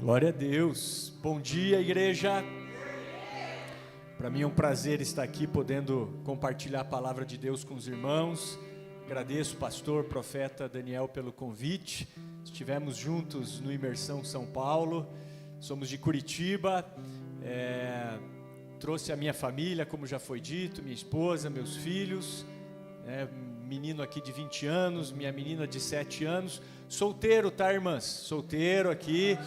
Glória a Deus. Bom dia, igreja. Para mim é um prazer estar aqui podendo compartilhar a palavra de Deus com os irmãos. Agradeço o pastor, profeta Daniel pelo convite. Estivemos juntos no Imersão São Paulo. Somos de Curitiba. Trouxe a minha família, como já foi dito, minha esposa, meus filhos. Menino aqui de 20 anos, minha menina de 7 anos. Solteiro, tá, irmãs? Solteiro aqui.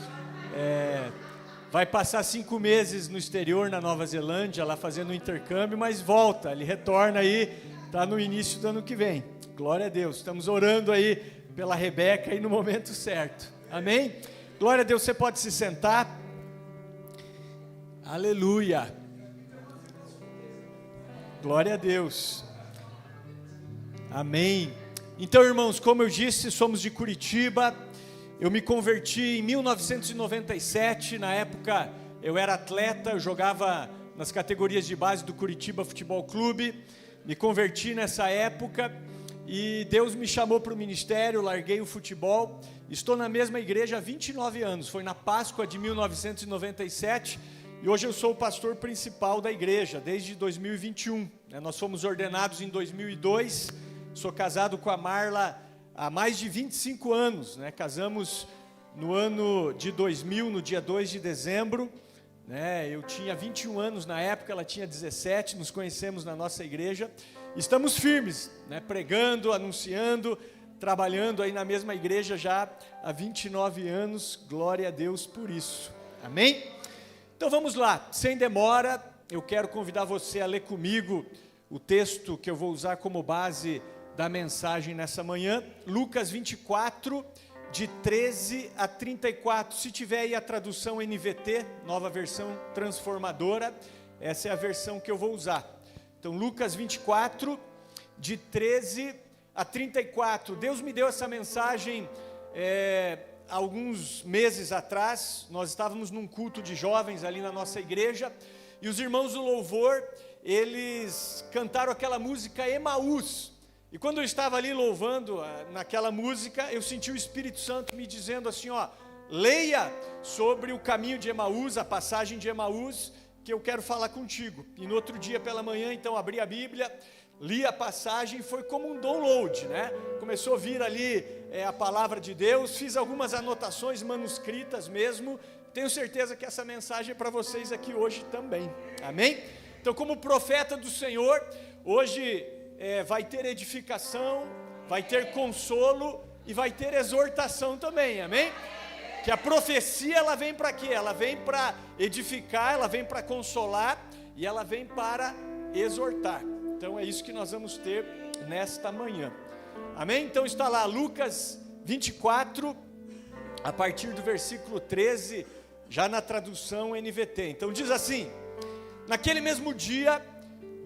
Vai passar 5 meses no exterior, na Nova Zelândia, lá fazendo um intercâmbio, mas volta, ele retorna aí, tá no início do ano que vem. Glória a Deus, estamos orando aí pela Rebeca aí no momento certo, amém? Glória a Deus, você pode se sentar. Aleluia. Glória a Deus. Amém. Então, irmãos, como eu disse, somos de Curitiba. Eu me converti em 1997, na época eu era atleta, eu jogava nas categorias de base do Curitiba Futebol Clube, me converti nessa época e Deus me chamou para o ministério, larguei o futebol, estou na mesma igreja há 29 anos, foi na Páscoa de 1997 e hoje eu sou o pastor principal da igreja, desde 2021, nós fomos ordenados em 2002, sou casado com a Marla há mais de 25 anos, casamos no ano de 2000, no dia 2 de dezembro, eu tinha 21 anos na época, ela tinha 17, nos conhecemos na nossa igreja, estamos firmes, pregando, anunciando, trabalhando aí na mesma igreja já há 29 anos, glória a Deus por isso, amém? Então vamos lá, sem demora, eu quero convidar você a ler comigo o texto que eu vou usar como base da mensagem nessa manhã, Lucas 24, de 13 a 34, se tiver aí a tradução NVT, nova versão transformadora, essa é a versão que eu vou usar. Então Lucas 24, de 13 a 34, Deus me deu essa mensagem alguns meses atrás, nós estávamos num culto de jovens ali na nossa igreja, e os irmãos do louvor, eles cantaram aquela música Emaús. E quando eu estava ali louvando naquela música, eu senti o Espírito Santo me dizendo assim, leia sobre o caminho de Emaús, a passagem de Emaús, que eu quero falar contigo. E no outro dia pela manhã, então, abri a Bíblia, li a passagem, foi como um download, Começou a vir ali a palavra de Deus, fiz algumas anotações manuscritas mesmo, tenho certeza que essa mensagem é para vocês aqui hoje também, amém? Então, como profeta do Senhor, hoje vai ter edificação, vai ter consolo e vai ter exortação também, amém? Que a profecia ela vem para quê? Ela vem para edificar, ela vem para consolar e ela vem para exortar. Então é isso que nós vamos ter nesta manhã, amém? Então está lá Lucas 24, a partir do versículo 13, já na tradução NVT. Então diz assim: naquele mesmo dia,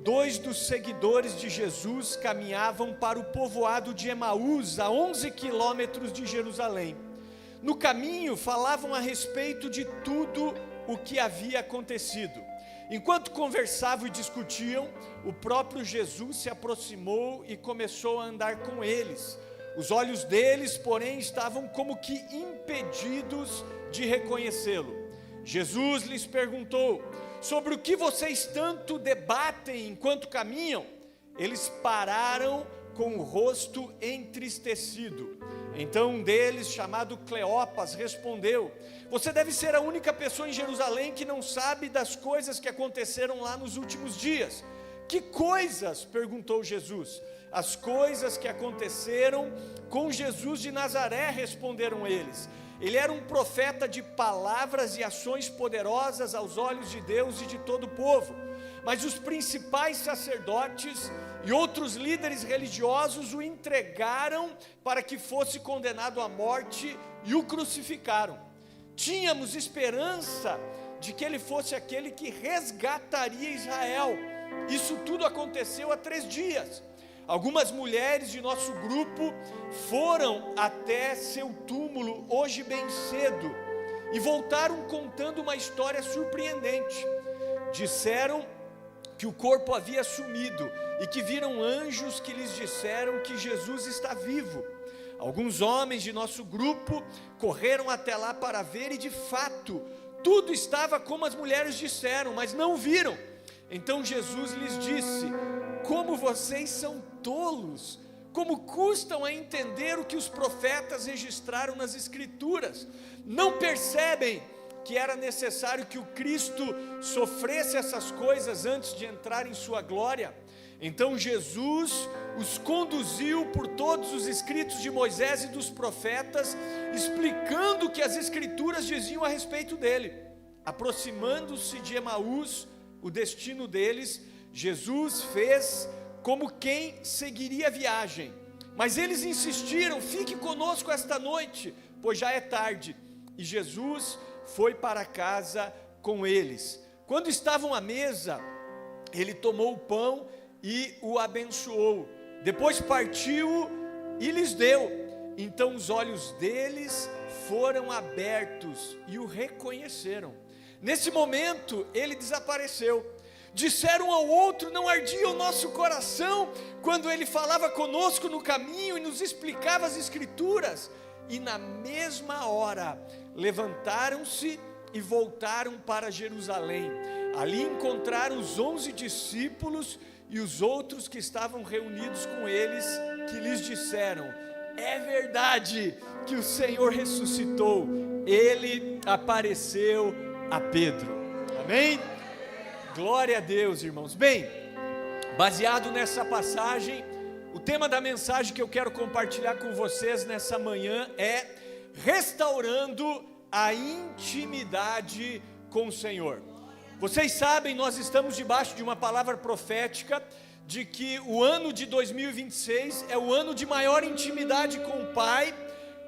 2 dos seguidores de Jesus caminhavam para o povoado de Emaús, a 11 quilômetros de Jerusalém. No caminho, falavam a respeito de tudo o que havia acontecido. Enquanto conversavam e discutiam, o próprio Jesus se aproximou e começou a andar com eles. Os olhos deles, porém, estavam como que impedidos de reconhecê-lo. Jesus lhes perguntou: sobre o que vocês tanto debatem enquanto caminham? Eles pararam com o rosto entristecido. Então um deles, chamado Cleopas, respondeu: você deve ser a única pessoa em Jerusalém que não sabe das coisas que aconteceram lá nos últimos dias. Que coisas? Perguntou Jesus. As coisas que aconteceram com Jesus de Nazaré, responderam eles. Ele era um profeta de palavras e ações poderosas aos olhos de Deus e de todo o povo. Mas os principais sacerdotes e outros líderes religiosos o entregaram para que fosse condenado à morte e o crucificaram. Tínhamos esperança de que ele fosse aquele que resgataria Israel. Isso tudo aconteceu há 3 dias. Algumas mulheres de nosso grupo foram até seu túmulo hoje bem cedo e voltaram contando uma história surpreendente. Disseram que o corpo havia sumido e que viram anjos que lhes disseram que Jesus está vivo. Alguns homens de nosso grupo correram até lá para ver e de fato, tudo estava como as mulheres disseram, mas não viram. Então Jesus lhes disse: como vocês são tolos, como custam a entender o que os profetas registraram nas Escrituras. Não percebem que era necessário que o Cristo sofresse essas coisas antes de entrar em sua glória? Então Jesus os conduziu por todos os escritos de Moisés e dos profetas, explicando o que as Escrituras diziam a respeito dele. Aproximando-se de Emaús, o destino deles, Jesus fez como quem seguiria a viagem. Mas eles insistiram: fique conosco esta noite, pois já é tarde. E Jesus foi para casa com eles. Quando estavam à mesa, ele tomou o pão e o abençoou. Depois partiu e lhes deu. Então os olhos deles foram abertos e o reconheceram. Nesse momento ele desapareceu. Disseram ao outro: não ardia o nosso coração quando ele falava conosco no caminho e nos explicava as Escrituras? E na mesma hora levantaram-se e voltaram para Jerusalém. Ali encontraram os 11 discípulos e os outros que estavam reunidos com eles, que lhes disseram: é verdade que o Senhor ressuscitou, ele apareceu a Pedro. Amém? Glória a Deus, irmãos. Bem, baseado nessa passagem, o tema da mensagem que eu quero compartilhar com vocês nessa manhã é restaurando a intimidade com o Senhor. Vocês sabem, nós estamos debaixo de uma palavra profética de que o ano de 2026 é o ano de maior intimidade com o Pai,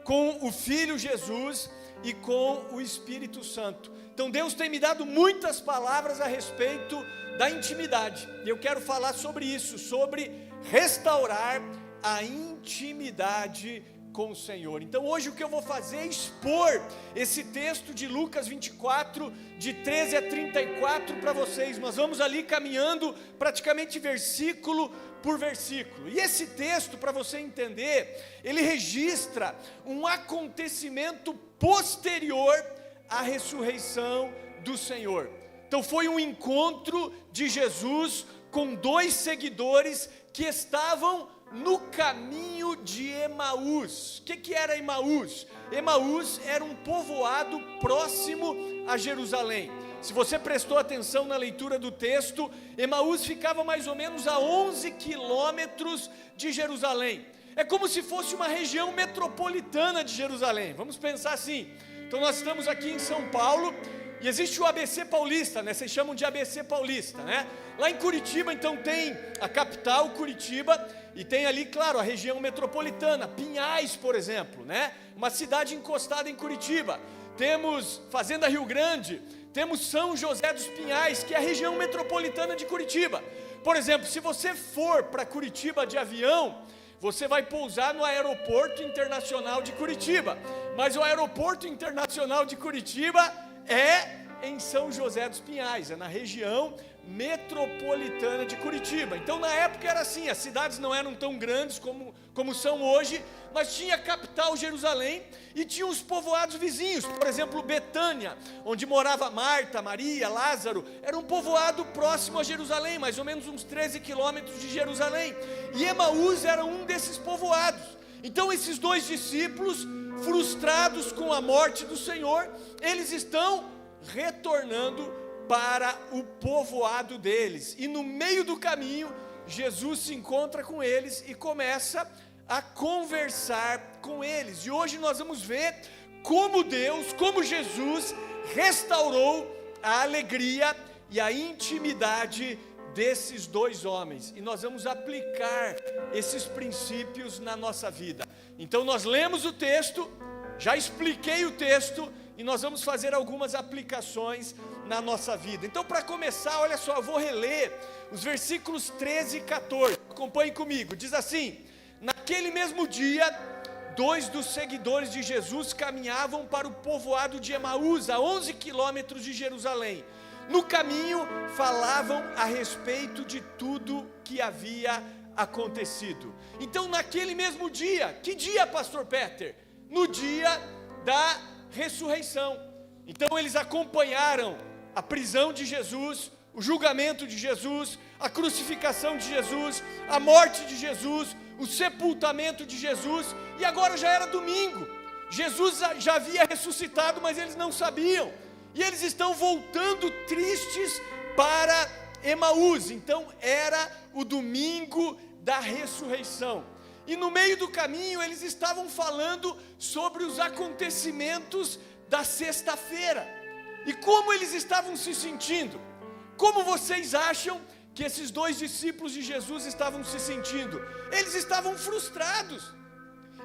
com o Filho Jesus e com o Espírito Santo. Então Deus tem me dado muitas palavras a respeito da intimidade, e eu quero falar sobre isso, sobre restaurar a intimidade com o Senhor. Então hoje o que eu vou fazer é expor esse texto de Lucas 24, de 13 a 34 para vocês. Nós vamos ali caminhando praticamente versículo por versículo, e esse texto, para você entender, ele registra um acontecimento posterior à ressurreição do Senhor. Então foi um encontro de Jesus com 2 seguidores que estavam no caminho de Emaús. O que era Emaús? Emaús era um povoado próximo a Jerusalém. Se você prestou atenção na leitura do texto, Emaús ficava mais ou menos a 11 quilômetros de Jerusalém. É como se fosse uma região metropolitana de Jerusalém. Vamos pensar assim. Então nós estamos aqui em São Paulo e existe o ABC Paulista, né? Vocês chamam de ABC Paulista, né? Lá em Curitiba, então, tem a capital, Curitiba, e tem ali, claro, a região metropolitana, Pinhais, por exemplo, né? Uma cidade encostada em Curitiba. Temos Fazenda Rio Grande, temos São José dos Pinhais, que é a região metropolitana de Curitiba. Por exemplo, se você for para Curitiba de avião, você vai pousar no Aeroporto Internacional de Curitiba, mas o Aeroporto Internacional de Curitiba é em São José dos Pinhais, é na região metropolitana de Curitiba. Então na época era assim, as cidades não eram tão grandes como são hoje, mas tinha a capital Jerusalém e tinha os povoados vizinhos. Por exemplo, Betânia, onde morava Marta, Maria, Lázaro, era um povoado próximo a Jerusalém, mais ou menos uns 13 quilômetros de Jerusalém, e Emaús era um desses povoados. Então esses 2 discípulos, frustrados com a morte do Senhor, eles estão retornando para o povoado deles, e no meio do caminho, Jesus se encontra com eles e começa a conversar com eles. E hoje nós vamos ver como Deus, como Jesus restaurou a alegria e a intimidade desses 2 homens, e nós vamos aplicar esses princípios na nossa vida. Então nós lemos o texto, já expliquei o texto, e nós vamos fazer algumas aplicações na nossa vida. Então, para começar, olha só, eu vou reler os versículos 13 e 14, acompanhe comigo. Diz assim: naquele mesmo dia, 2 dos seguidores de Jesus caminhavam para o povoado de Emaús, a 11 quilômetros de Jerusalém. No caminho, falavam a respeito de tudo que havia acontecido. Então, naquele mesmo dia, que dia, pastor Peter? No dia da ressurreição. Então, eles acompanharam a prisão de Jesus, o julgamento de Jesus, a crucificação de Jesus, a morte de Jesus, o sepultamento de Jesus, e agora já era domingo. Jesus já havia ressuscitado, mas eles não sabiam, e eles estão voltando tristes para Emaús. Então era o domingo da ressurreição, e no meio do caminho eles estavam falando sobre os acontecimentos da sexta-feira, e como eles estavam se sentindo. Como vocês acham que esses 2 discípulos de Jesus estavam se sentindo? Eles estavam frustrados,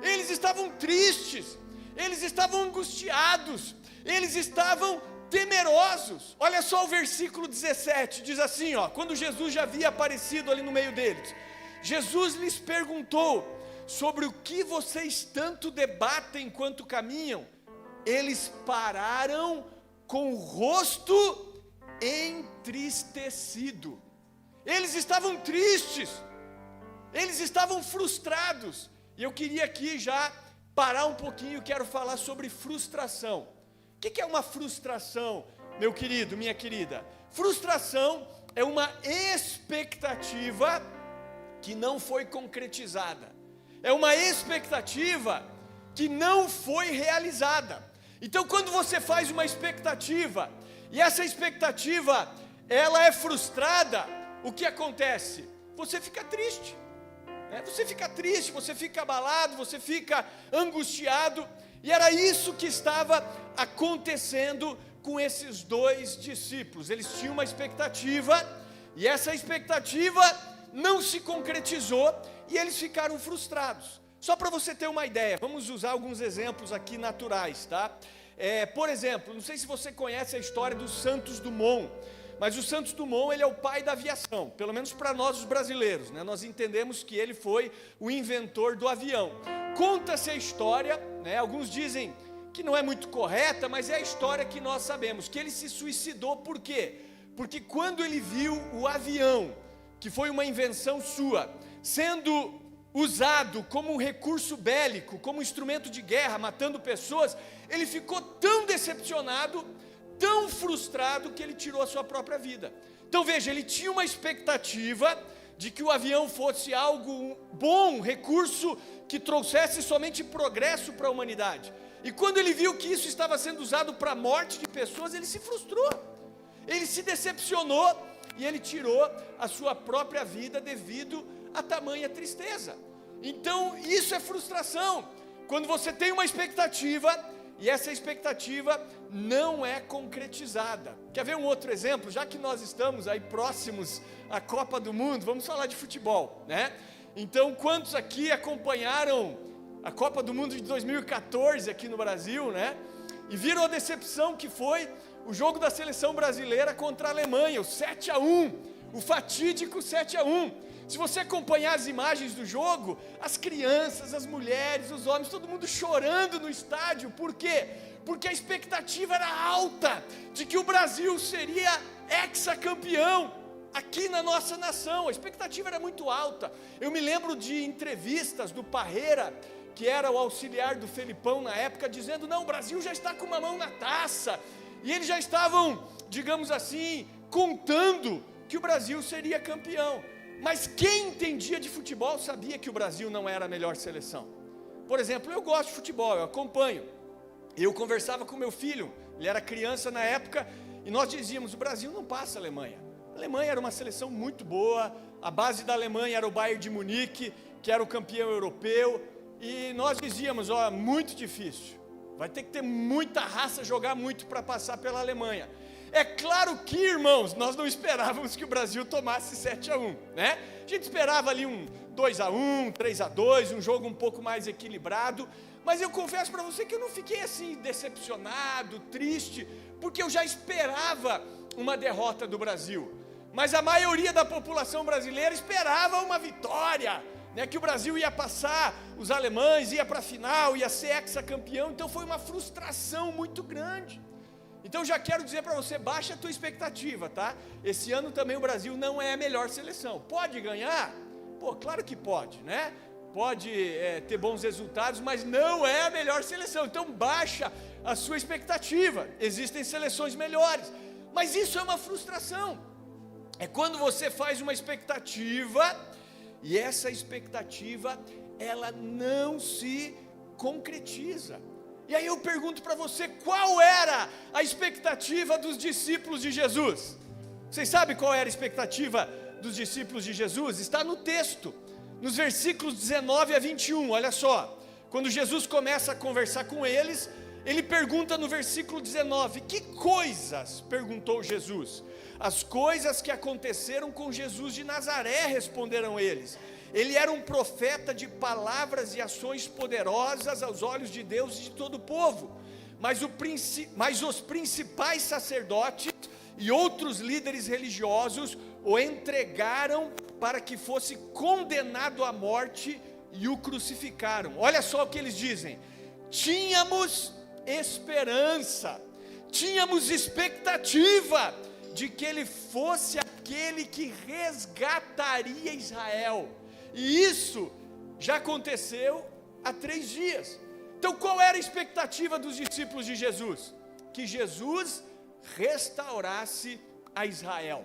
eles estavam tristes, eles estavam angustiados, eles estavam temerosos. Olha só o versículo 17, diz assim, quando Jesus já havia aparecido ali no meio deles, Jesus lhes perguntou: sobre o que vocês tanto debatem enquanto caminham? Eles pararam com o rosto entristecido. Eles estavam tristes, eles estavam frustrados. E eu queria aqui já parar um pouquinho, quero falar sobre frustração. O que é uma frustração, meu querido, minha querida? Frustração é uma expectativa que não foi concretizada, é uma expectativa que não foi realizada. Então, quando você faz uma expectativa e essa expectativa ela é frustrada, o que acontece? Você fica triste, você fica triste, você fica abalado, você fica angustiado. E era isso que estava acontecendo com esses 2 discípulos. Eles tinham uma expectativa, e essa expectativa não se concretizou, e eles ficaram frustrados. Só para você ter uma ideia, vamos usar alguns exemplos aqui naturais, tá? Por exemplo, não sei se você conhece a história dos Santos Dumont, mas o Santos Dumont, ele é o pai da aviação, pelo menos para nós os brasileiros, né? Nós entendemos que ele foi o inventor do avião. Conta-se a história, né? Alguns dizem que não é muito correta, mas é a história que nós sabemos, que ele se suicidou. Por quê? Porque quando ele viu o avião, que foi uma invenção sua, sendo usado como um recurso bélico, como um instrumento de guerra, matando pessoas, ele ficou tão decepcionado, tão frustrado, que ele tirou a sua própria vida. Então veja, ele tinha uma expectativa de que o avião fosse algo bom, um recurso que trouxesse somente progresso para a humanidade. E quando ele viu que isso estava sendo usado para a morte de pessoas, ele se frustrou, ele se decepcionou, e ele tirou a sua própria vida devido a tamanha tristeza. Então isso é frustração, quando você tem uma expectativa e essa expectativa não é concretizada. Quer ver um outro exemplo? Já que nós estamos aí próximos à Copa do Mundo, vamos falar de futebol, né? Então, quantos aqui acompanharam a Copa do Mundo de 2014 aqui no Brasil, né? E viram a decepção que foi o jogo da seleção brasileira contra a Alemanha, o 7-1, o fatídico 7-1. Se você acompanhar as imagens do jogo, as crianças, as mulheres, os homens, todo mundo chorando no estádio. Por quê? Porque a expectativa era alta de que o Brasil seria hexacampeão aqui na nossa nação. A expectativa era muito alta. Eu me lembro de entrevistas do Parreira, que era o auxiliar do Felipão na época, dizendo: não, o Brasil já está com uma mão na taça. E eles já estavam, digamos assim, contando que o Brasil seria campeão. Mas quem entendia de futebol sabia que o Brasil não era a melhor seleção. Por exemplo, eu gosto de futebol, eu acompanho. Eu conversava com meu filho, ele era criança na época, e nós dizíamos: o Brasil não passa a Alemanha. A Alemanha era uma seleção muito boa, a base da Alemanha era o Bayern de Munique, que era o campeão europeu, e nós dizíamos: ó, muito difícil, vai ter que ter muita raça, jogar muito para passar pela Alemanha. É claro que, irmãos, nós não esperávamos que o Brasil tomasse 7-1, né? A gente esperava ali um 2-1, 3-2, um jogo um pouco mais equilibrado, mas eu confesso para você que eu não fiquei assim decepcionado, triste, porque eu já esperava uma derrota do Brasil. Mas a maioria da população brasileira esperava uma vitória, né? Que o Brasil ia passar os alemães, ia para a final, ia ser hexacampeão. Então foi uma frustração muito grande. Então já quero dizer para você, baixa a tua expectativa, tá? Esse ano também o Brasil não é a melhor seleção. Pode ganhar? Pô, claro que pode, né? Pode ter bons resultados, mas não é a melhor seleção. Então baixa a sua expectativa. Existem seleções melhores, mas isso é uma frustração. É quando você faz uma expectativa e essa expectativa ela não se concretiza. E aí eu pergunto para você, qual era a expectativa dos discípulos de Jesus? Vocês sabem qual era a expectativa dos discípulos de Jesus? Está no texto, nos versículos 19 a 21, olha só. Quando Jesus começa a conversar com eles, ele pergunta no versículo 19, que coisas? Perguntou Jesus. As coisas que aconteceram com Jesus de Nazaré, responderam eles. Ele era um profeta de palavras e ações poderosas aos olhos de Deus e de todo o povo. Mas os principais sacerdotes e outros líderes religiosos o entregaram para que fosse condenado à morte e o crucificaram. Olha só o que eles dizem: tínhamos esperança, tínhamos expectativa de que ele fosse aquele que resgataria Israel. E isso já aconteceu há 3 dias. Então qual era a expectativa dos discípulos de Jesus? Que Jesus restaurasse a Israel.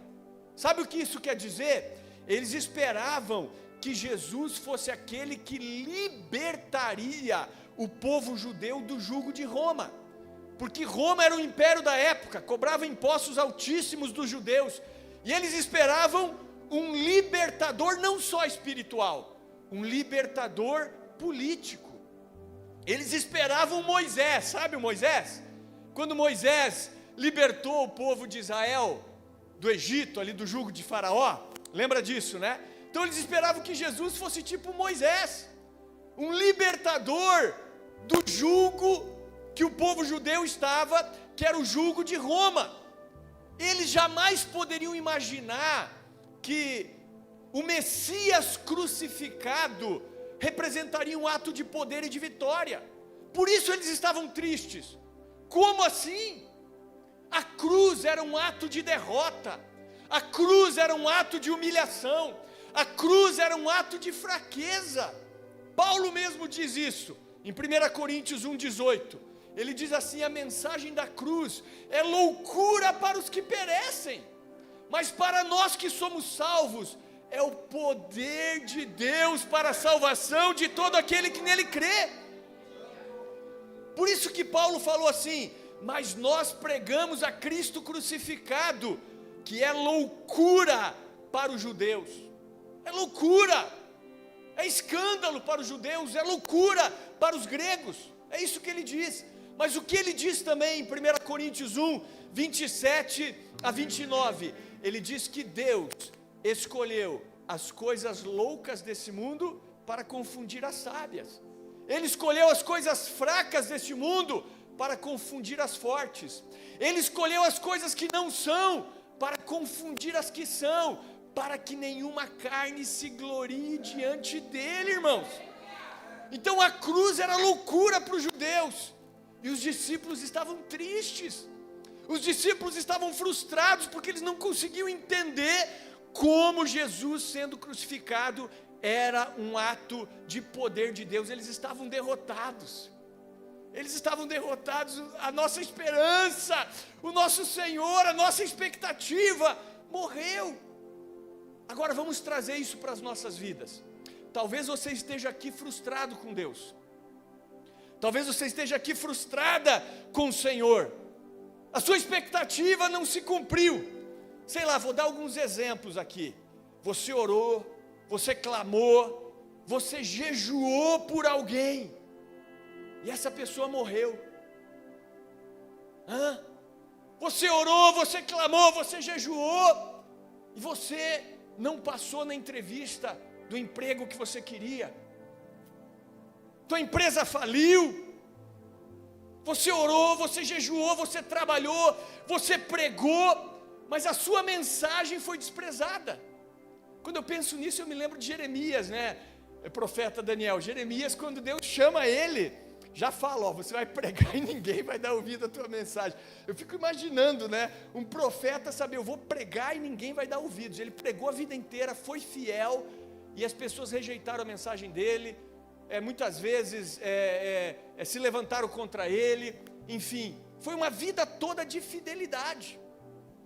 Sabe o que isso quer dizer? Eles esperavam que Jesus fosse aquele que libertaria o povo judeu do jugo de Roma. Porque Roma era o império da época, cobrava impostos altíssimos dos judeus. E eles esperavam um libertador não só espiritual, um libertador político. Eles esperavam Moisés, sabe o Moisés? Quando Moisés libertou o povo de Israel do Egito, ali do jugo de Faraó, lembra disso, né? Então eles esperavam que Jesus fosse tipo Moisés, um libertador do jugo que o povo judeu estava, que era o jugo de Roma. Eles jamais poderiam imaginar que o Messias crucificado representaria um ato de poder e de vitória. Por isso eles estavam tristes. Como assim? A cruz era um ato de derrota, a cruz era um ato de humilhação, a cruz era um ato de fraqueza. Paulo mesmo diz isso, em 1 Coríntios 1,18, ele diz assim: a mensagem da cruz é loucura para os que perecem, mas para nós que somos salvos, é o poder de Deus para a salvação de todo aquele que nele crê. Por isso que Paulo falou assim: mas nós pregamos a Cristo crucificado, que é loucura para os judeus, é loucura, é escândalo para os judeus, é loucura para os gregos, é isso que ele diz. Mas o que ele diz também em 1 Coríntios 1, 27 a 29, ele diz que Deus escolheu as coisas loucas desse mundo para confundir as sábias, ele escolheu as coisas fracas deste mundo para confundir as fortes, ele escolheu as coisas que não são para confundir as que são, para que nenhuma carne se glorie diante dele, irmãos. Então a cruz era loucura para os judeus, e os discípulos estavam tristes, os discípulos estavam frustrados, porque eles não conseguiam entender como Jesus sendo crucificado era um ato de poder de Deus. Eles estavam derrotados, a nossa esperança, o nosso Senhor, a nossa expectativa morreu. Agora vamos trazer isso para as nossas vidas. Talvez você esteja aqui frustrado com Deus, talvez você esteja aqui frustrada com o Senhor, a sua expectativa não se cumpriu. Sei lá, vou dar alguns exemplos aqui. Você orou, você clamou, você jejuou por alguém, e essa pessoa morreu. Você orou, você clamou, você jejuou, e você não passou na entrevista do emprego que você queria. Tua empresa faliu. Você orou, você jejuou, você trabalhou, você pregou, mas a sua mensagem foi desprezada. Quando eu penso nisso, eu me lembro de Jeremias, né? O profeta Daniel. Jeremias, quando Deus chama ele, já fala: você vai pregar e ninguém vai dar ouvido à tua mensagem. Eu fico imaginando, né? Um profeta saber: eu vou pregar e ninguém vai dar ouvidos. Ele pregou a vida inteira, foi fiel, e as pessoas rejeitaram a mensagem dele, muitas vezes se levantaram contra ele, enfim, foi uma vida toda de fidelidade,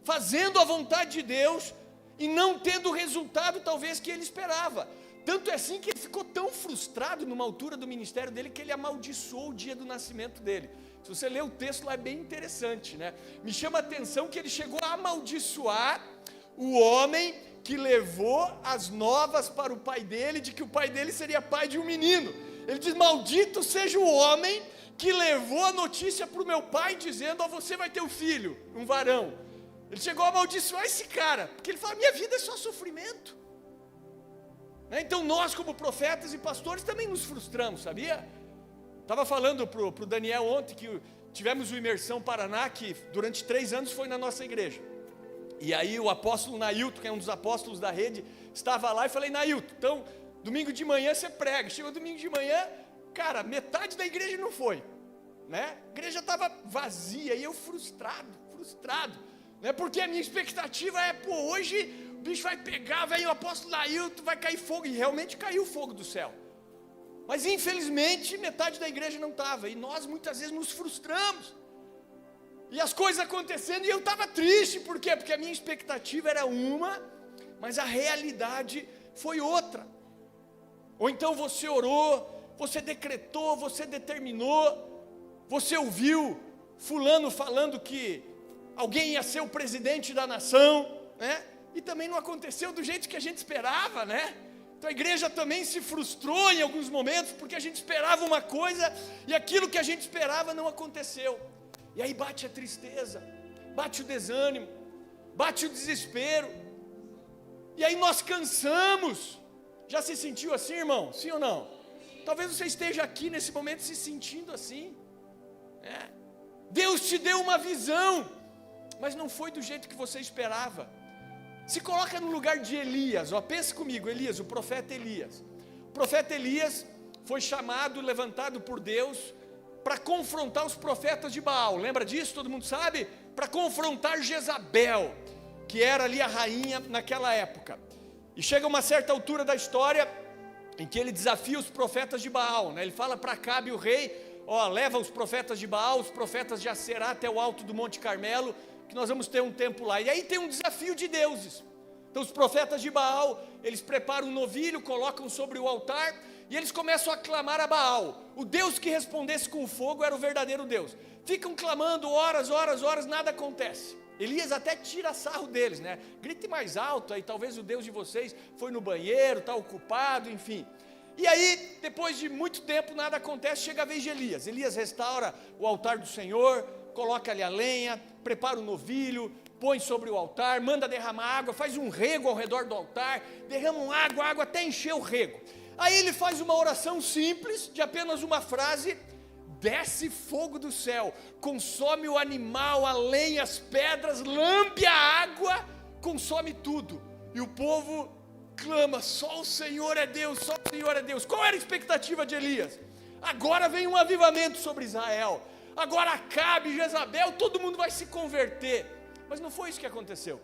fazendo a vontade de Deus e não tendo o resultado talvez que ele esperava. Tanto é assim que ele ficou tão frustrado numa altura do ministério dele que ele amaldiçoou o dia do nascimento dele. Se você ler o texto lá é bem interessante, né? Me chama a atenção que ele chegou a amaldiçoar o homem que levou as novas para o pai dele, de que o pai dele seria pai de um menino. Ele diz: maldito seja o homem que levou a notícia para o meu pai, dizendo: ó, você vai ter um filho, um varão. Ele chegou a amaldiçoar esse cara, porque ele fala: minha vida é só sofrimento. Então nós, como profetas e pastores, também nos frustramos, sabia? Estava falando para o Daniel ontem que tivemos o Imersão Paraná, que durante 3 anos foi na nossa igreja. E aí o apóstolo Nailton, que é um dos apóstolos da rede, estava lá, e falei: Nailton, então domingo de manhã você prega. Chegou domingo de manhã, cara, metade da igreja não foi, né? A igreja estava vazia, e eu frustrado, né? Porque a minha expectativa pô, hoje o bicho vai pegar, o apóstolo Nailton, vai cair fogo, e realmente caiu fogo do céu. Mas infelizmente metade da igreja não estava, e nós muitas vezes nos frustramos, e as coisas acontecendo, e eu estava triste. Por quê? Porque a minha expectativa era uma, mas a realidade foi outra. Ou então você orou, você decretou, você determinou, você ouviu fulano falando que alguém ia ser o presidente da nação, né? E também não aconteceu do jeito que a gente esperava, né? Então a igreja também se frustrou em alguns momentos, porque a gente esperava uma coisa, e aquilo que a gente esperava não aconteceu. E aí bate a tristeza, bate o desânimo, bate o desespero, e aí nós cansamos. Já se sentiu assim, irmão? Sim ou não? Talvez você esteja aqui nesse momento se sentindo assim, né? Deus te deu uma visão, mas não foi do jeito que você esperava. Se coloca no lugar de Elias, pense comigo, Elias, o profeta Elias. O profeta Elias foi chamado, levantado por Deus para confrontar os profetas de Baal. Lembra disso? Todo mundo sabe? Para confrontar Jezabel, que era ali a rainha naquela época. E chega uma certa altura da história em que ele desafia os profetas de Baal, né? Ele fala para Acabe, o rei: leva os profetas de Baal, os profetas de Aserá até o alto do Monte Carmelo, que nós vamos ter um tempo lá. E aí tem um desafio de deuses. Então os profetas de Baal, eles preparam um novilho, colocam sobre o altar, e eles começam a clamar a Baal. O Deus que respondesse com fogo era o verdadeiro Deus. Ficam clamando horas, nada acontece. Elias até tira sarro deles, né? Grite mais alto aí, talvez o Deus de vocês foi no banheiro, está ocupado, enfim. E aí, depois de muito tempo, nada acontece, chega a vez de Elias. Elias restaura o altar do Senhor, coloca ali a lenha, prepara o novilho, põe sobre o altar, manda derramar água, faz um rego ao redor do altar, derramam água até encher o rego. Aí ele faz uma oração simples, de apenas uma frase: desce fogo do céu, consome o animal, a lenha, as pedras, lambe a água, consome tudo. E o povo clama: só o Senhor é Deus, só o Senhor é Deus. Qual era a expectativa de Elias? Agora vem um avivamento sobre Israel, agora Acabe, Jezabel, todo mundo vai se converter. Mas não foi isso que aconteceu.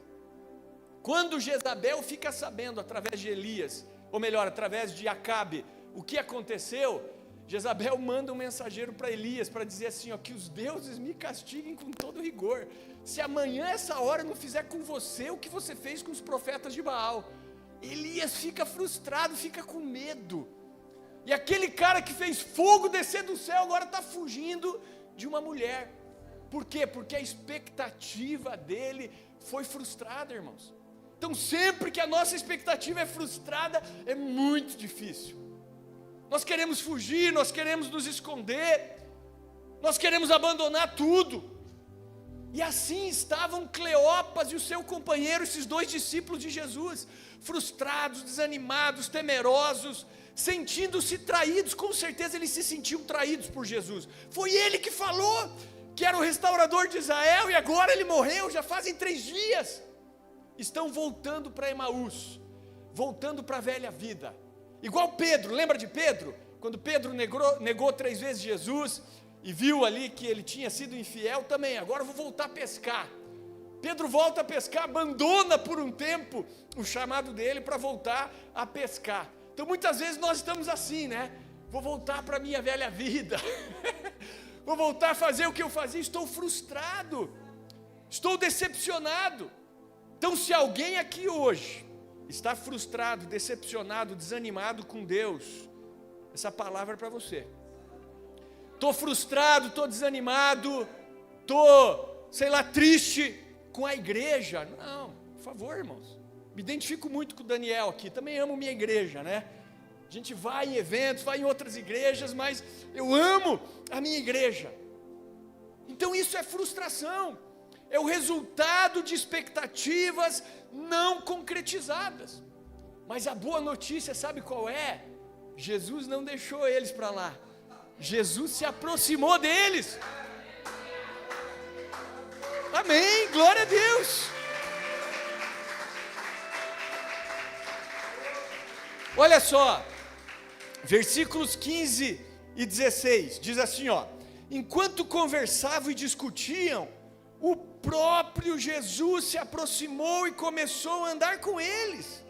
Quando Jezabel fica sabendo através de Elias, ou melhor, através de Acabe, o que aconteceu, Jezabel manda um mensageiro para Elias, para dizer assim: que os deuses me castiguem com todo rigor, se amanhã essa hora eu não fizer com você o que você fez com os profetas de Baal. Elias fica frustrado, fica com medo, e aquele cara que fez fogo descer do céu, agora está fugindo de uma mulher. Por quê? Porque a expectativa dele foi frustrada, irmãos. Então sempre que a nossa expectativa é frustrada, é muito difícil. Nós queremos fugir, nós queremos nos esconder, nós queremos abandonar tudo. E assim estavam Cleopas e o seu companheiro, esses 2 discípulos de Jesus, frustrados, desanimados, temerosos, sentindo-se traídos. Com certeza eles se sentiam traídos por Jesus. Foi ele que falou que era o restaurador de Israel, e agora ele morreu, já fazem 3 dias. Estão voltando para Emaús, voltando para a velha vida. Igual Pedro, lembra de Pedro? Quando Pedro negou 3 vezes Jesus, e viu ali que ele tinha sido infiel também. Agora eu vou voltar a pescar. Pedro volta a pescar, abandona por um tempo o chamado dele para voltar a pescar. Então muitas vezes nós estamos assim, né? Vou voltar para a minha velha vida, vou voltar a fazer o que eu fazia, estou frustrado, estou decepcionado. Então se alguém aqui hoje está frustrado, decepcionado, desanimado com Deus, essa palavra é para você. Estou frustrado, estou desanimado, estou, triste com a igreja. Não, por favor, irmãos, me identifico muito com o Daniel aqui, também amo minha igreja, né? A gente vai em eventos, vai em outras igrejas, mas eu amo a minha igreja. Então isso é frustração, é o resultado de expectativas não concretizadas. Mas a boa notícia, sabe qual é? Jesus não deixou eles para lá, Jesus se aproximou deles. Amém, glória a Deus. Olha só, versículos 15 e 16, diz assim, ó: enquanto conversavam e discutiam, o próprio Jesus se aproximou e começou a andar com eles.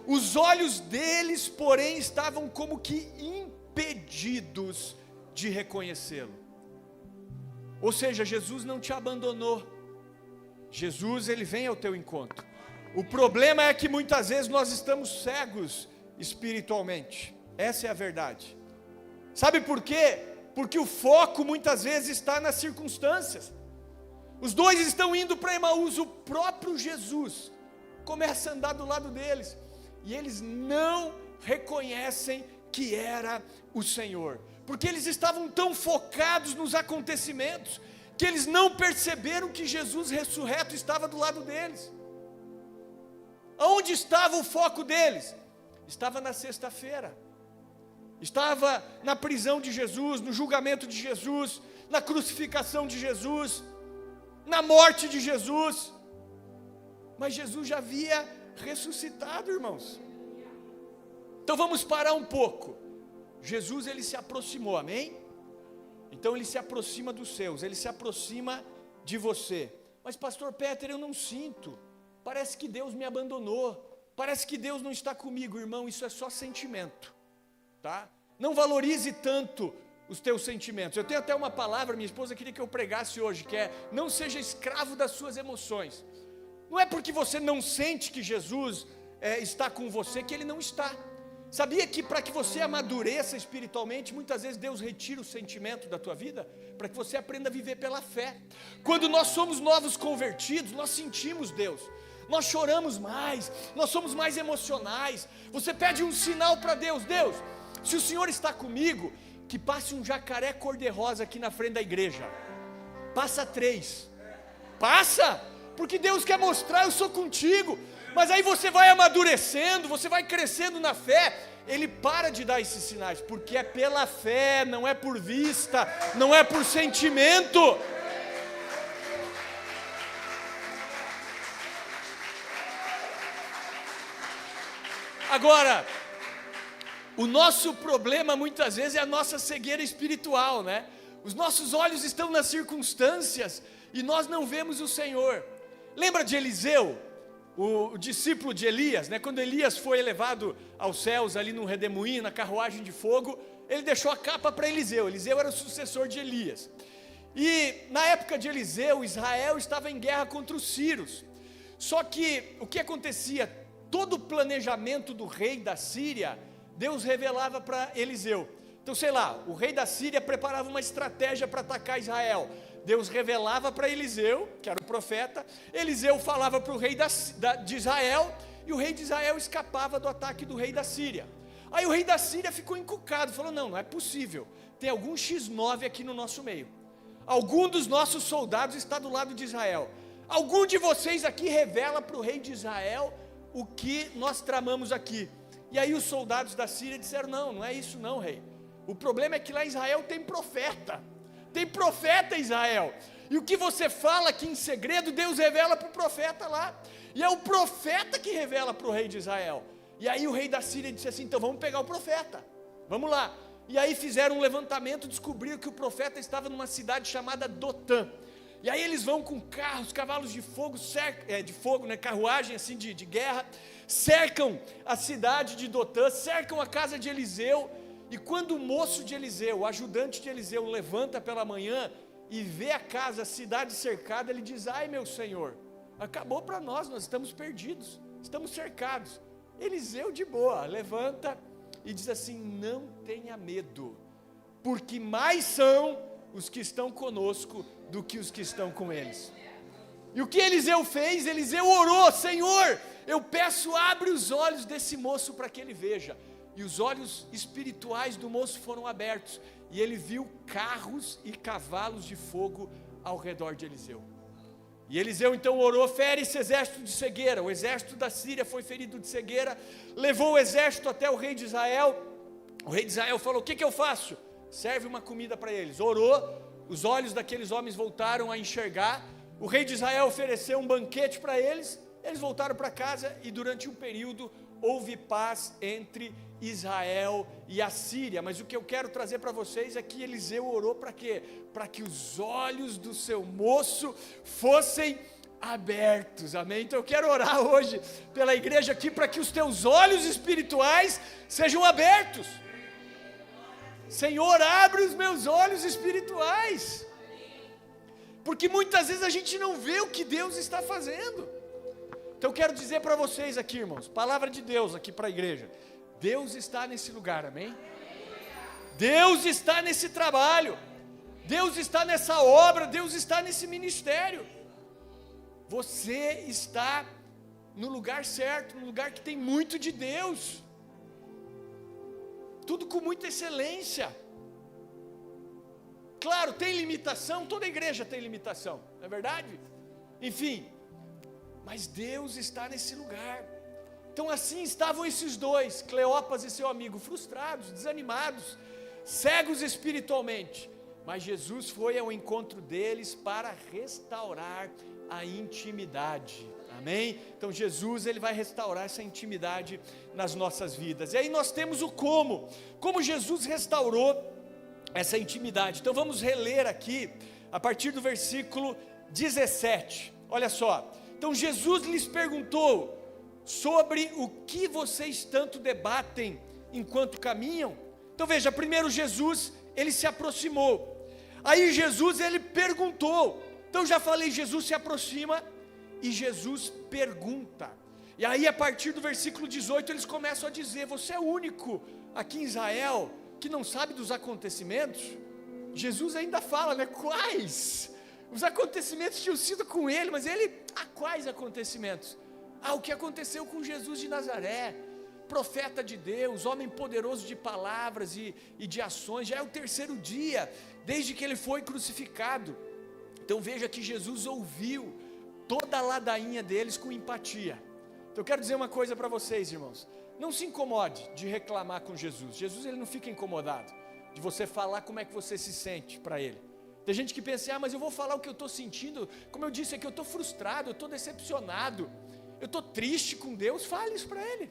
Os olhos deles, porém, estavam como que impedidos de reconhecê-lo. Ou seja, Jesus não te abandonou. Jesus, ele vem ao teu encontro. O problema é que muitas vezes nós estamos cegos espiritualmente. Essa é a verdade. Sabe por quê? Porque o foco muitas vezes está nas circunstâncias. Os dois estão indo para Emaús, o próprio Jesus começa a andar do lado deles, e eles não reconhecem que era o Senhor, porque eles estavam tão focados nos acontecimentos, que eles não perceberam que Jesus ressurreto estava do lado deles. Aonde estava o foco deles? Estava na sexta-feira, estava na prisão de Jesus, no julgamento de Jesus, na crucificação de Jesus, na morte de Jesus. Mas Jesus já havia ressuscitado, irmãos. Então vamos parar um pouco. Jesus, ele se aproximou, amém? Então ele se aproxima dos seus, ele se aproxima de você. Mas pastor Peter, eu não sinto, parece que Deus me abandonou, parece que Deus não está comigo. Irmão, isso é só sentimento, tá? Não valorize tanto os teus sentimentos. Eu tenho até uma palavra, minha esposa queria que eu pregasse hoje, que é: não seja escravo das suas emoções. Não é porque você não sente que Jesus está com você, que Ele não está. Sabia que para que você amadureça espiritualmente, muitas vezes Deus retira o sentimento da tua vida, para que você aprenda a viver pela fé. Quando nós somos novos convertidos, nós sentimos Deus, nós choramos mais, nós somos mais emocionais. Você pede um sinal para Deus: Deus, se o Senhor está comigo, que passe um jacaré cor-de-rosa aqui na frente da igreja. Passa 3, passa, porque Deus quer mostrar: eu sou contigo. Mas aí você vai amadurecendo, você vai crescendo na fé, Ele para de dar esses sinais, porque é pela fé, não é por vista, não é por sentimento. Agora, o nosso problema muitas vezes é a nossa cegueira espiritual, né? Os nossos olhos estão nas circunstâncias e nós não vemos o Senhor. Lembra de Eliseu, o discípulo de Elias, né? Quando Elias foi elevado aos céus ali no redemoinho, na carruagem de fogo, ele deixou a capa para Eliseu. Eliseu era o sucessor de Elias. E na época de Eliseu, Israel estava em guerra contra os sírios. Só que o que acontecia? Todo o planejamento do rei da Síria, Deus revelava para Eliseu. Então, o rei da Síria preparava uma estratégia para atacar Israel. Deus revelava para Eliseu, que era o profeta. Eliseu falava para o rei de Israel, e o rei de Israel escapava do ataque do rei da Síria. Aí o rei da Síria ficou encucado, falou: não é possível, tem algum X9 aqui no nosso meio. Algum dos nossos soldados está do lado de Israel. Algum de vocês aqui revela para o rei de Israel o que nós tramamos aqui. E aí os soldados da Síria disseram: não é isso não, rei. O problema é que lá em Israel tem profeta em Israel, e o que você fala aqui em segredo, Deus revela para o profeta lá, e é o profeta que revela para o rei de Israel. E aí o rei da Síria disse assim: então vamos pegar o profeta, vamos lá. E aí fizeram um levantamento, descobriram que o profeta estava numa cidade chamada Dotã, E aí eles vão com carros, cavalos de fogo, carruagem assim de guerra, cercam a cidade de Dotã, cercam a casa de Eliseu. E quando o moço de Eliseu, o ajudante de Eliseu, levanta pela manhã e vê a casa, a cidade cercada, ele diz: ai meu senhor, acabou para nós estamos perdidos, estamos cercados. Eliseu de boa, levanta e diz assim: não tenha medo, porque mais são os que estão conosco do que os que estão com eles. E o que Eliseu fez? Eliseu orou: Senhor, eu peço, abre os olhos desse moço para que ele veja. E os olhos espirituais do moço foram abertos, e ele viu carros e cavalos de fogo ao redor de Eliseu. E Eliseu então orou: fere esse exército de cegueira. O exército da Síria foi ferido de cegueira, levou o exército até o rei de Israel. O rei de Israel falou: o que eu faço? Serve uma comida para eles. Orou, os olhos daqueles homens voltaram a enxergar. O rei de Israel ofereceu um banquete para eles, eles voltaram para casa, e durante um período houve paz entre Israel e a Síria. Mas o que eu quero trazer para vocês é que Eliseu orou para quê? Para que os olhos do seu moço fossem abertos, amém? Então eu quero orar hoje pela igreja aqui, para que os teus olhos espirituais sejam abertos. Senhor, abre os meus olhos espirituais, porque muitas vezes a gente não vê o que Deus está fazendo. Então eu quero dizer para vocês aqui, irmãos, palavra de Deus aqui para a igreja: Deus está nesse lugar, amém? Deus está nesse trabalho, Deus está nessa obra, Deus está nesse ministério. Você está no lugar certo, no lugar que tem muito de Deus, tudo com muita excelência. Claro, tem limitação, toda igreja tem limitação, não é verdade? Enfim, mas Deus está nesse lugar. Então assim estavam esses dois, Cleopas e seu amigo, frustrados, desanimados, cegos espiritualmente. Mas Jesus foi ao encontro deles para restaurar a intimidade, amém? Então Jesus, ele vai restaurar essa intimidade nas nossas vidas. E aí nós temos o como Jesus restaurou essa intimidade. Então vamos reler aqui, a partir do versículo 17, olha só. Então Jesus lhes perguntou: sobre o que vocês tanto debatem enquanto caminham? Então veja, primeiro Jesus, ele se aproximou, aí Jesus, ele perguntou. Então já falei, Jesus se aproxima e Jesus pergunta. E aí a partir do versículo 18 eles começam a dizer: você é o único aqui em Israel que não sabe dos acontecimentos? Jesus ainda fala, né? Quais? Os acontecimentos tinham sido com ele, mas ele, quais acontecimentos? O que aconteceu com Jesus de Nazaré, profeta de Deus, homem poderoso de palavras e de ações. Já é o terceiro dia desde que ele foi crucificado. Então veja que Jesus ouviu toda a ladainha deles com empatia. Então eu quero dizer uma coisa para vocês, irmãos: não se incomode de reclamar com Jesus. Jesus, ele não fica incomodado de você falar como é que você se sente para ele. Tem gente que pensa: mas eu vou falar o que eu estou sentindo. Como eu disse aqui, eu estou frustrado, eu estou decepcionado, eu estou triste com Deus. Fale isso para ele,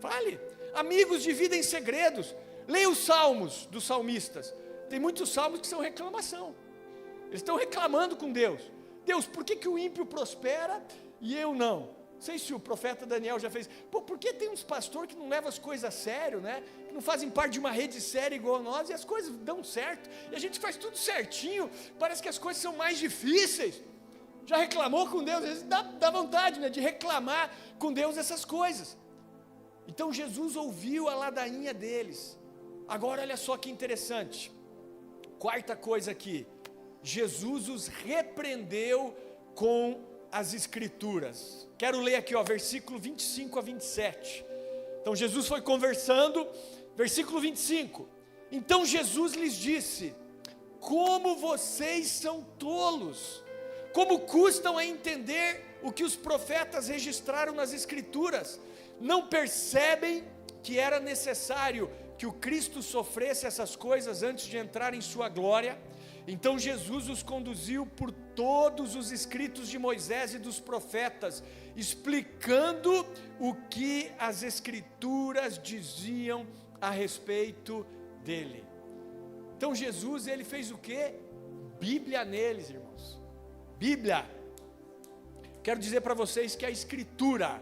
fale. Amigos dividem segredos. Leia os salmos dos salmistas. Tem muitos salmos que são reclamação. Eles estão reclamando com Deus: Deus, por que o ímpio prospera e eu não? Não sei se o profeta Daniel já fez. Por que tem uns pastores que não levam as coisas a sério, né? Que não fazem parte de uma rede séria igual a nós, e as coisas dão certo, e a gente faz tudo certinho, parece que as coisas são mais difíceis. Já reclamou com Deus? Às vezes dá vontade, né, de reclamar com Deus essas coisas. Então Jesus ouviu a ladainha deles. Agora olha só que interessante, quarta coisa aqui: Jesus os repreendeu com as escrituras. Quero ler aqui, versículo 25 a 27. Então Jesus foi conversando, versículo 25. Então Jesus lhes disse: como vocês são tolos, como custam a entender o que os profetas registraram nas escrituras? Não percebem que era necessário que o Cristo sofresse essas coisas antes de entrar em sua glória? Então Jesus os conduziu por todos os escritos de Moisés e dos profetas, explicando o que as escrituras diziam a respeito dele. Então Jesus, ele fez o quê? Bíblia neles, irmãos. Bíblia. Quero dizer para vocês que a Escritura,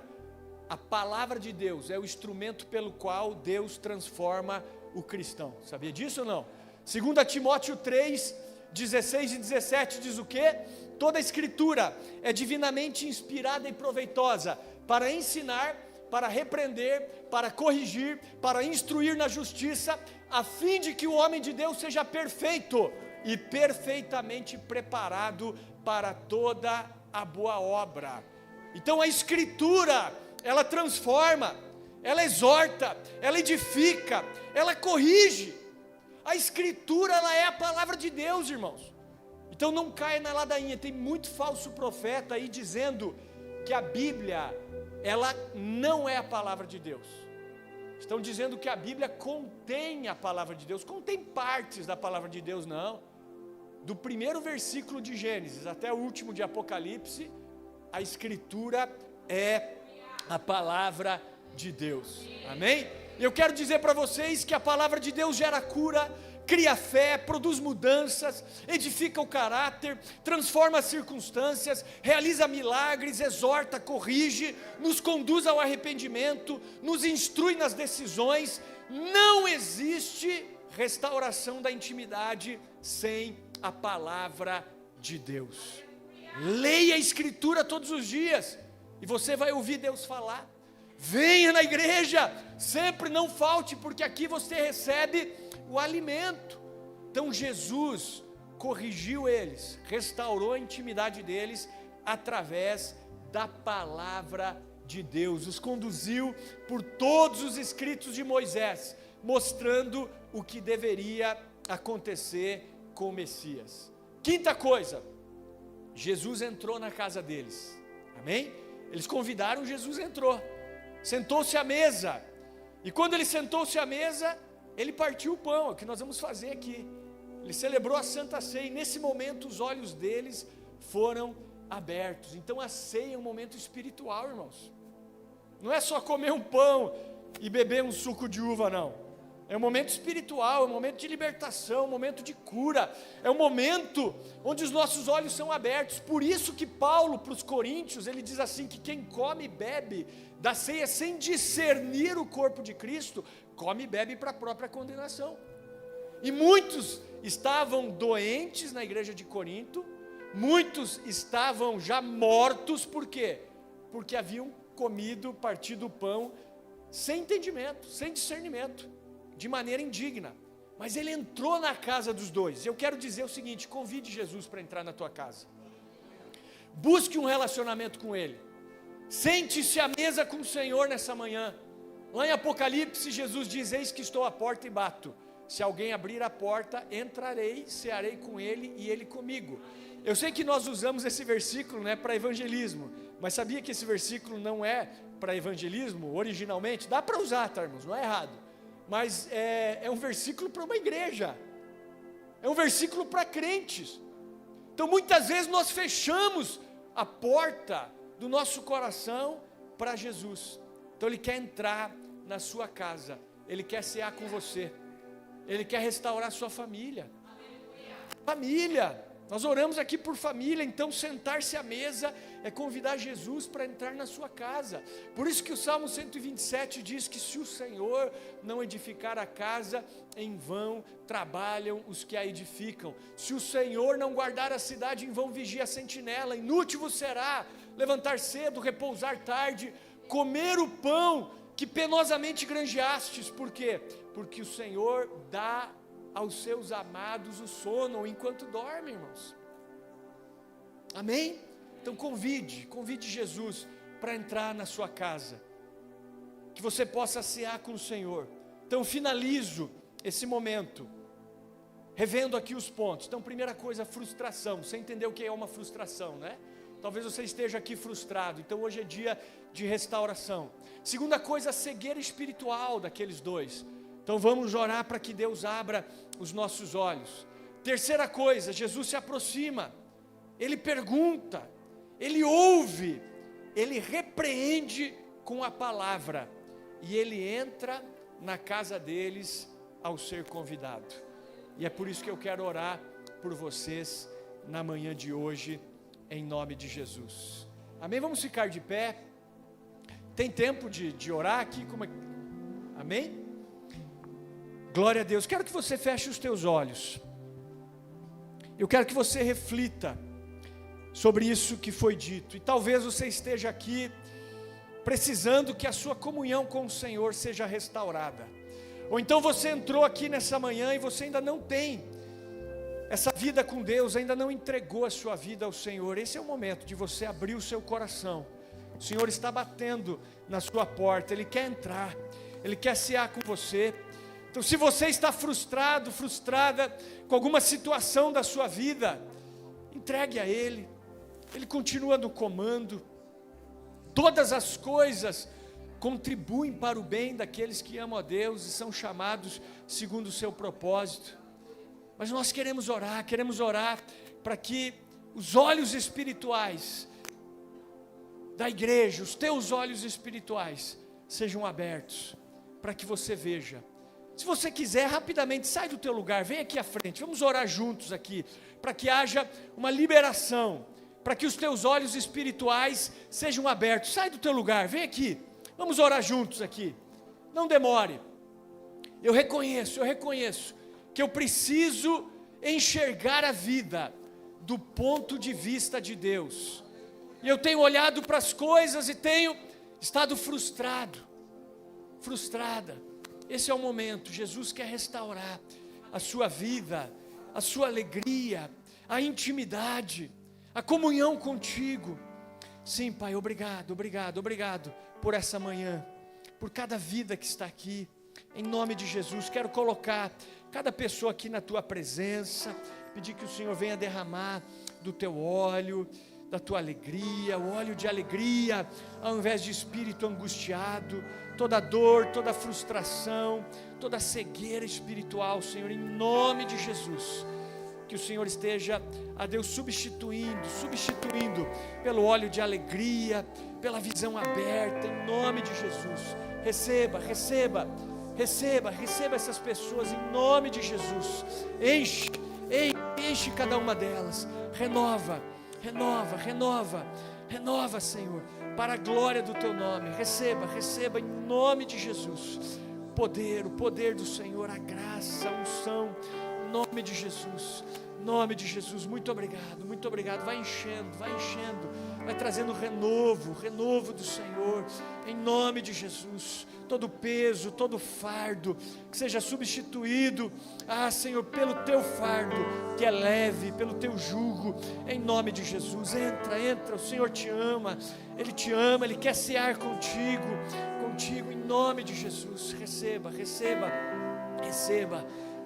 a palavra de Deus, é o instrumento pelo qual Deus transforma o cristão. Sabia disso ou não? 2 Timóteo 3, 16 e 17 diz o quê? Toda a Escritura é divinamente inspirada e proveitosa para ensinar, para repreender, para corrigir, para instruir na justiça, a fim de que o homem de Deus seja perfeito e perfeitamente preparado para toda a boa obra. Então a Escritura, ela transforma, ela exorta, ela edifica, ela corrige. A Escritura, ela é a palavra de Deus, irmãos. Então não caia na ladainha. Tem muito falso profeta aí dizendo que a Bíblia, ela não é a palavra de Deus. Estão dizendo que a Bíblia contém a palavra de Deus. Contém partes da palavra de Deus, não. Do primeiro versículo de Gênesis até o último de Apocalipse, a Escritura é a palavra de Deus. Amém? Eu quero dizer para vocês que a palavra de Deus gera cura, cria fé, produz mudanças, edifica o caráter, transforma as circunstâncias, realiza milagres, exorta, corrige, nos conduz ao arrependimento, nos instrui nas decisões. Não existe restauração da intimidade sem a palavra de Deus. Leia a Escritura todos os dias e você vai ouvir Deus falar. Venha na igreja, sempre não falte, porque aqui você recebe o alimento. Então Jesus corrigiu eles, restaurou a intimidade deles através da palavra de Deus, os conduziu por todos os escritos de Moisés, mostrando o que deveria acontecer com o Messias. Quinta coisa, Jesus entrou na casa deles, amém? Eles convidaram, Jesus entrou, sentou-se à mesa, e quando ele sentou-se à mesa, ele partiu o pão, é o que nós vamos fazer aqui. Ele celebrou a Santa Ceia, e nesse momento os olhos deles foram abertos. Então a ceia é um momento espiritual, irmãos. Não é só comer um pão e beber um suco de uva, não. É um momento espiritual, é um momento de libertação, é um momento de cura, é um momento onde os nossos olhos são abertos. Por isso que Paulo, para os coríntios, ele diz assim, que quem come e bebe da ceia sem discernir o corpo de Cristo, come e bebe para a própria condenação. E muitos estavam doentes na igreja de Corinto, muitos estavam já mortos, por quê? Porque haviam comido, partido o pão, sem entendimento, sem discernimento, de maneira indigna. Mas ele entrou na casa dos dois. Eu quero dizer o seguinte, convide Jesus para entrar na tua casa. Busque um relacionamento com Ele. Sente-se à mesa com o Senhor nessa manhã. Lá em Apocalipse, Jesus diz, eis que estou à porta e bato. Se alguém abrir a porta, entrarei, cearei com ele e ele comigo. Eu sei que nós usamos esse versículo, né, para evangelismo, mas sabia que esse versículo não é para evangelismo originalmente? Dá para usar, tá, irmãos? Não é errado. Mas é um versículo para uma igreja, é um versículo para crentes. Então muitas vezes nós fechamos a porta do nosso coração para Jesus. Então Ele quer entrar na sua casa, Ele quer cear com você, Ele quer restaurar a sua família. Família, nós oramos aqui por família, então sentar-se à mesa é convidar Jesus para entrar na sua casa. Por isso que o Salmo 127 diz que se o Senhor não edificar a casa, em vão trabalham os que a edificam. Se o Senhor não guardar a cidade, em vão vigia a sentinela. Inútil vos será levantar cedo, repousar tarde, comer o pão que penosamente granjeastes. Por quê? Porque o Senhor dá aos seus amados o sono enquanto dormem, irmãos. Amém? Então convide Jesus para entrar na sua casa, que você possa cear com o Senhor. Então finalizo esse momento revendo aqui os pontos. Então primeira coisa, frustração. Você entendeu o que é uma frustração, né? Talvez você esteja aqui frustrado, então hoje é dia de restauração. Segunda coisa, a cegueira espiritual daqueles dois. Então vamos orar para que Deus abra os nossos olhos. Terceira coisa, Jesus se aproxima, Ele pergunta, Ele ouve, Ele repreende com a palavra, e Ele entra na casa deles ao ser convidado. E é por isso que eu quero orar por vocês na manhã de hoje, em nome de Jesus. Amém? Vamos ficar de pé. Tem tempo de orar aqui? Amém? Glória a Deus. Quero que você feche os teus olhos. Eu quero que você reflita sobre isso que foi dito. E talvez você esteja aqui precisando que a sua comunhão com o Senhor seja restaurada. Ou então você entrou aqui nessa manhã e você ainda não tem essa vida com Deus, ainda não entregou a sua vida ao Senhor. Esse é o momento de você abrir o seu coração. O Senhor está batendo na sua porta, Ele quer entrar, Ele quer cear com você. Então, se você está frustrado, frustrada com alguma situação da sua vida, entregue a Ele. Ele continua no comando. Todas as coisas contribuem para o bem daqueles que amam a Deus e são chamados segundo o seu propósito. Mas nós queremos orar para que os olhos espirituais da igreja, os teus olhos espirituais, sejam abertos, para que você veja. Se você quiser, rapidamente, sai do teu lugar, vem aqui à frente, vamos orar juntos aqui, para que haja uma liberação, para que os teus olhos espirituais sejam abertos. Sai do teu lugar, vem aqui, vamos orar juntos aqui, não demore. Eu reconheço que eu preciso enxergar a vida do ponto de vista de Deus, e eu tenho olhado para as coisas e tenho estado frustrada. Esse é o momento. Jesus quer restaurar a sua vida, a sua alegria, a intimidade, a comunhão contigo. Sim, Pai, obrigado por essa manhã, por cada vida que está aqui. Em nome de Jesus, quero colocar cada pessoa aqui na tua presença, pedir que o Senhor venha derramar do teu óleo, da tua alegria, o óleo de alegria, ao invés de espírito angustiado, toda dor, toda frustração, toda cegueira espiritual, Senhor, em nome de Jesus, que o Senhor esteja, a Deus, substituindo pelo óleo de alegria, pela visão aberta, em nome de Jesus. Receba essas pessoas em nome de Jesus. Enche cada uma delas, renova, Senhor, para a glória do teu nome. Receba em nome de Jesus o poder do Senhor, a graça, a unção, em nome de Jesus. Muito obrigado, vai enchendo, vai trazendo renovo do Senhor, em nome de Jesus. Todo peso, todo fardo, que seja substituído, Senhor, pelo teu fardo, que é leve, pelo teu jugo, em nome de Jesus. Entra, o Senhor te ama, Ele quer cear contigo, em nome de Jesus. Receba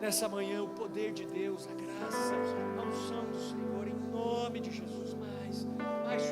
nessa manhã o poder de Deus, a graça, a unção do Senhor, em nome de Jesus. Mais